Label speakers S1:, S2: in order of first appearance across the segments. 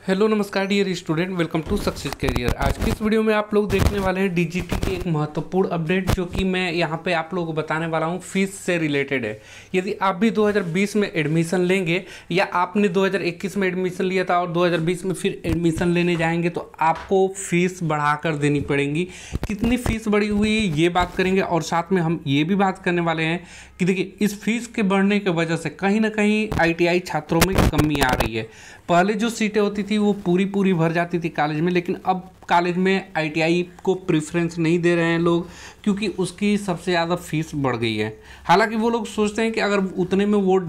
S1: Hello नमस्कार dear student, welcome to success career. आज की इस वीडियो में आप लोग देखने वाले हैं डीजीटी की एक महत्वपूर्ण अपडेट, जो कि मैं यहाँ पे आप लोगों को बताने वाला हूँ फीस से रिलेटेड है। यदि आप भी 2020 में एडमिशन लेंगे या आपने 2021 में एडमिशन लिया था और 2020 में फिर एडमिशन लेने जाएंगे तो आपको फीस बढ़ाकर देनी पड़ेगी। कितनी फीस बढ़ी हुई है ये बात करेंगे, और साथ में हम ये भी बात करने वाले हैं कि देखिए इस फीस के बढ़ने की वजह से कहीं ना कहीं आईटीआई छात्रों में कमी आ रही है। पहले जो सीटें होती थी वो पूरी भर जाती थी कॉलेज में, लेकिन अब कॉलेज में आईटीआई को प्रेफरेंस नहीं दे रहे हैं लोग, क्योंकि उसकी सबसे ज़्यादा फीस बढ़ गई है। हालांकि वो लोग सोचते हैं कि अगर उतने में वो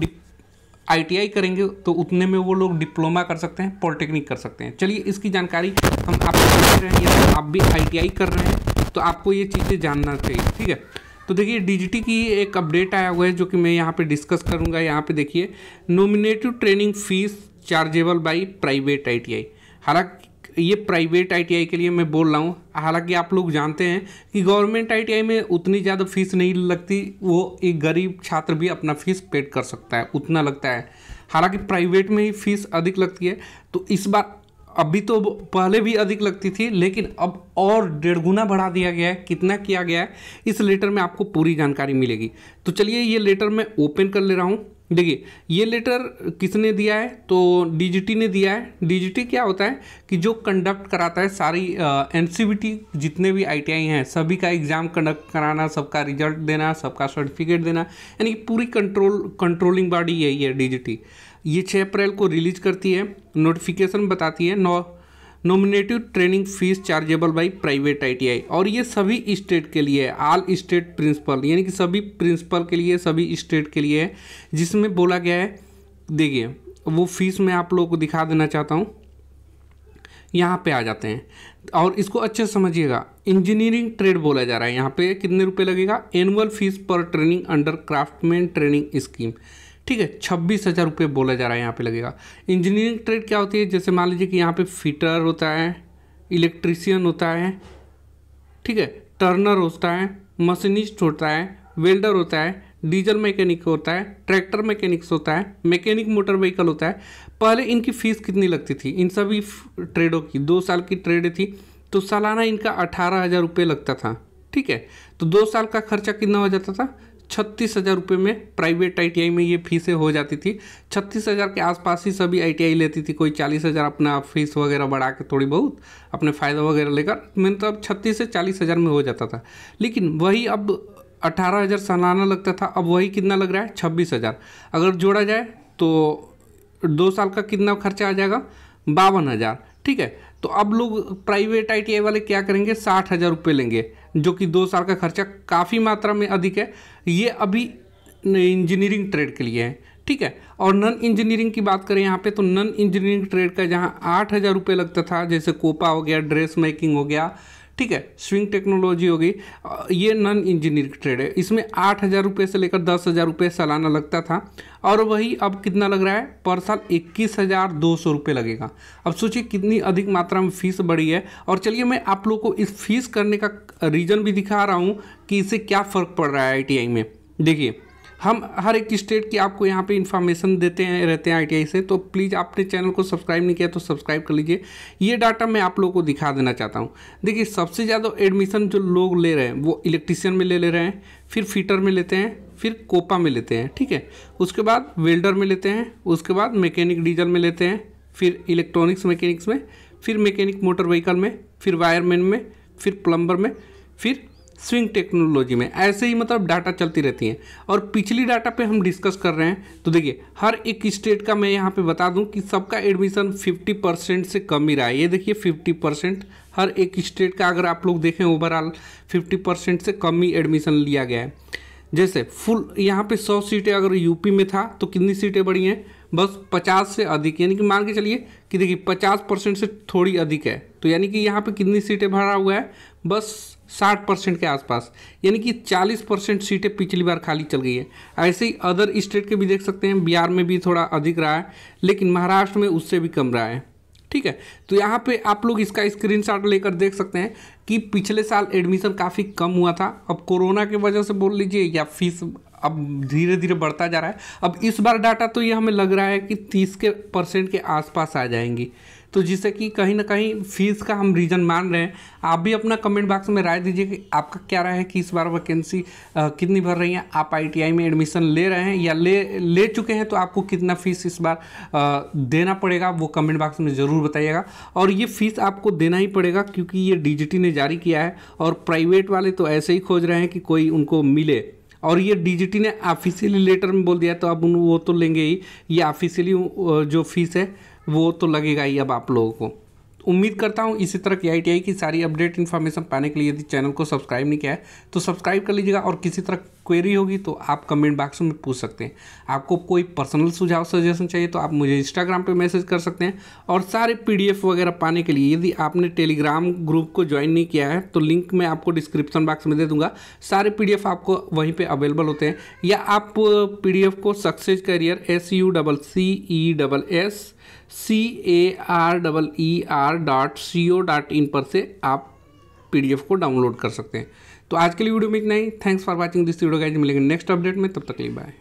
S1: आईटीआई करेंगे तो उतने में वो लोग डिप्लोमा कर सकते हैं, पॉलिटेक्निक कर सकते हैं। चलिए इसकी जानकारी हम आपको दे रहे हैं। यदि आप भी आईटीआई कर रहे हैं तो आपको ये चीज़ें जानना चाहिए, ठीक है। तो देखिए डीजीटी की एक अपडेट आया हुआ है जो कि मैं यहाँ पे डिस्कस करूँगा। यहाँ पे देखिए, nominative training fees chargeable by private ITI. हालांकि ये प्राइवेट आईटीआई के लिए मैं बोल रहा हूँ, हालांकि आप लोग जानते हैं कि गवर्नमेंट आईटीआई में उतनी ज़्यादा फीस नहीं लगती, वो एक गरीब छात्र भी अपना फीस पेड कर सकता है, उतना लगता है। हालांकि प्राइवेट में ही फीस अधिक लगती है। तो इस बार अभी तो पहले भी अधिक लगती थी, लेकिन अब और 1.5 गुना बढ़ा दिया गया है। कितना किया गया है इस लेटर में आपको पूरी जानकारी मिलेगी। तो चलिए ये लेटर मैं ओपन कर ले रहा हूँ। देखिए ये लेटर किसने दिया है, तो डीजीटी ने दिया है। डीजीटी क्या होता है कि जो कंडक्ट कराता है सारी एनसीवीटी जितने भी आईटीआई हैं सभी का एग्ज़ाम कंडक्ट कराना, सबका रिजल्ट देना, सबका सर्टिफिकेट देना, यानी कि पूरी कंट्रोलिंग बॉडी यही है डीजीटी। ये 6 अप्रैल को रिलीज करती है। नोटिफिकेशन बताती है nominative training fees chargeable by private ITI, और ये सभी स्टेट के लिए है, ऑल स्टेट प्रिंसिपल, यानी कि सभी प्रिंसिपल के लिए, सभी स्टेट के लिए है। जिसमें बोला गया है, देखिए वो फीस मैं आप लोगों को दिखा देना चाहता हूँ। यहाँ पे आ जाते हैं और इसको अच्छे से समझिएगा। इंजीनियरिंग ट्रेड बोला जा रहा है। यहाँ पे कितने रुपये लगेगा, एनुअल फीस पर training under craftsman training scheme, ठीक है, 26,000 रुपये बोला जा रहा है यहाँ पे लगेगा। इंजीनियरिंग ट्रेड क्या होती है, जैसे मान लीजिए कि यहाँ पे फिटर होता है, इलेक्ट्रीशियन होता है, ठीक है, टर्नर होता है, मशीनिस्ट होता है, वेल्डर होता है, डीजल मैकेनिक होता है, ट्रैक्टर मैकेनिक्स होता है, मैकेनिक मोटर व्हीकल होता है। पहले इनकी फ़ीस कितनी लगती थी इन सभी ट्रेडों की, 2 साल की ट्रेड थी तो सालाना इनका 18,000 रुपये लगता था, ठीक है। तो 2 साल का खर्चा कितना हो जाता था, 36,000 रुपये में प्राइवेट आईटीआई में ये फीसें हो जाती थी। 36,000 के आसपास ही सभी आईटीआई लेती थी, कोई 40,000 अपना फीस वगैरह बढ़ा के थोड़ी बहुत अपने फ़ायदा वगैरह लेकर, मतलब 36 से 40,000 में हो जाता था। लेकिन वही अब 18,000 सालाना लगता था, अब वही कितना लग रहा है, 26,000। अगर जोड़ा जाए तो 2 साल का कितना खर्चा आ जाएगा, 52,000, ठीक है। तो अब लोग प्राइवेट आईटीआई वाले क्या करेंगे, 60,000 रुपये लेंगे, जो कि 2 साल का खर्चा काफ़ी मात्रा में अधिक है। ये अभी इंजीनियरिंग ट्रेड के लिए है, ठीक है। और नॉन इंजीनियरिंग की बात करें यहाँ पे, तो नॉन इंजीनियरिंग ट्रेड का जहाँ 8,000 रुपये लगता था, जैसे कोपा हो गया, ड्रेस मेकिंग हो गया, ठीक है, स्विंग टेक्नोलॉजी हो गई, ये नॉन इंजीनियरिंग ट्रेड है। इसमें 8,000 रुपये से लेकर 10,000 रुपये सालाना लगता था, और वही अब कितना लग रहा है, पर साल 21,200 रुपये लगेगा। अब सोचिए कितनी अधिक मात्रा में फीस बढ़ी है। और चलिए मैं आप लोग को इस फीस करने का रीज़न भी दिखा रहा हूँ कि इससे क्या फ़र्क पड़ रहा है आईटीआई में। देखिए हम हर एक स्टेट की आपको यहाँ पे इन्फॉर्मेशन देते हैं रहते हैं आईटीआई से, तो प्लीज़ आपने चैनल को सब्सक्राइब नहीं किया तो सब्सक्राइब कर लीजिए। ये डाटा मैं आप लोगों को दिखा देना चाहता हूँ। देखिए सबसे ज़्यादा एडमिशन जो लोग ले रहे हैं वो इलेक्ट्रीशियन में ले रहे हैं, फिर फिटर में लेते हैं, फिर कोपा में लेते हैं, ठीक है, उसके बाद वेल्डर में लेते हैं, उसके बाद मैकेनिक डीजल में लेते हैं, फिर इलेक्ट्रॉनिक्स मैकेनिक्स में, फिर मैकेनिक मोटर व्हीकल में, फिर वायरमैन में, फिर प्लम्बर में, फिर स्विंग टेक्नोलॉजी में। ऐसे ही मतलब डाटा चलती रहती हैं। और पिछली डाटा पे हम डिस्कस कर रहे हैं, तो देखिए हर एक स्टेट का मैं यहाँ पे बता दूं कि सबका एडमिशन 50% से कम ही रहा है। ये देखिए 50%, हर एक स्टेट का अगर आप लोग देखें ओवरऑल 50% से कम ही एडमिशन लिया गया है। जैसे फुल यहाँ पे 100 सीटें अगर यूपी में था तो कितनी सीटें बढ़ी हैं, बस 50 से अधिक, यानी कि मान के चलिए कि देखिए 50% से थोड़ी अधिक है, तो यानी कि यहाँ पे कितनी सीटें भरा हुआ है, बस 60% के आसपास, यानी कि 40% सीटें पिछली बार खाली चल गई है। ऐसे ही अदर स्टेट के भी देख सकते हैं, बिहार में भी थोड़ा अधिक रहा है, लेकिन महाराष्ट्र में उससे भी कम रहा है, ठीक है। तो यहाँ पे आप लोग इसका स्क्रीनशॉट लेकर देख सकते हैं कि पिछले साल एडमिशन काफ़ी कम हुआ था। अब कोरोना की वजह से बोल लीजिए या फीस अब धीरे धीरे बढ़ता जा रहा है। अब इस बार डाटा तो ये हमें लग रहा है कि 30% के आसपास आ जाएंगी, तो जिससे कि कहीं ना कहीं फीस का हम रीज़न मान रहे हैं। आप भी अपना कमेंट बॉक्स में राय दीजिए कि आपका क्या राय है कि इस बार वैकेंसी कितनी भर रही है। आप ITI में एडमिशन ले रहे हैं या ले चुके हैं, तो आपको कितना फ़ीस इस बार देना पड़ेगा वो कमेंट बॉक्स में ज़रूर बताइएगा। और ये फ़ीस आपको देना ही पड़ेगा क्योंकि ये DGT ने जारी किया है, और प्राइवेट वाले तो ऐसे ही खोज रहे हैं कि कोई उनको मिले, और ये DGT ने ऑफिशियली लेटर में बोल दिया, तो अब वो तो लेंगे ही। ये ऑफिशियली जो फीस है वो तो लगेगा ही अब आप लोगों को। उम्मीद करता हूँ इसी तरह की ITI की सारी अपडेट इन्फॉर्मेशन पाने के लिए यदि चैनल को सब्सक्राइब नहीं किया है तो सब्सक्राइब कर लीजिएगा, और किसी तरह क्वेरी होगी तो आप कमेंट बॉक्स में पूछ सकते हैं। आपको कोई पर्सनल सुझाव सजेशन चाहिए तो आप मुझे इंस्टाग्राम पे मैसेज कर सकते हैं। और सारे PDF वगैरह पाने के लिए यदि आपने टेलीग्राम ग्रुप को ज्वाइन नहीं किया है तो लिंक मैं आपको डिस्क्रिप्शन बॉक्स में दे दूंगा। सारे PDF आपको वहीं पर अवेलेबल होते हैं, या आप PDF को सक्सेस करियर SUCCERER.co.in पर से आप PDF को डाउनलोड कर सकते हैं। तो आज के लिए वीडियो में इतना ही। Thanks for watching this video guys. मिलेंगे नेक्स्ट अपडेट में, तब तक के लिए बाय।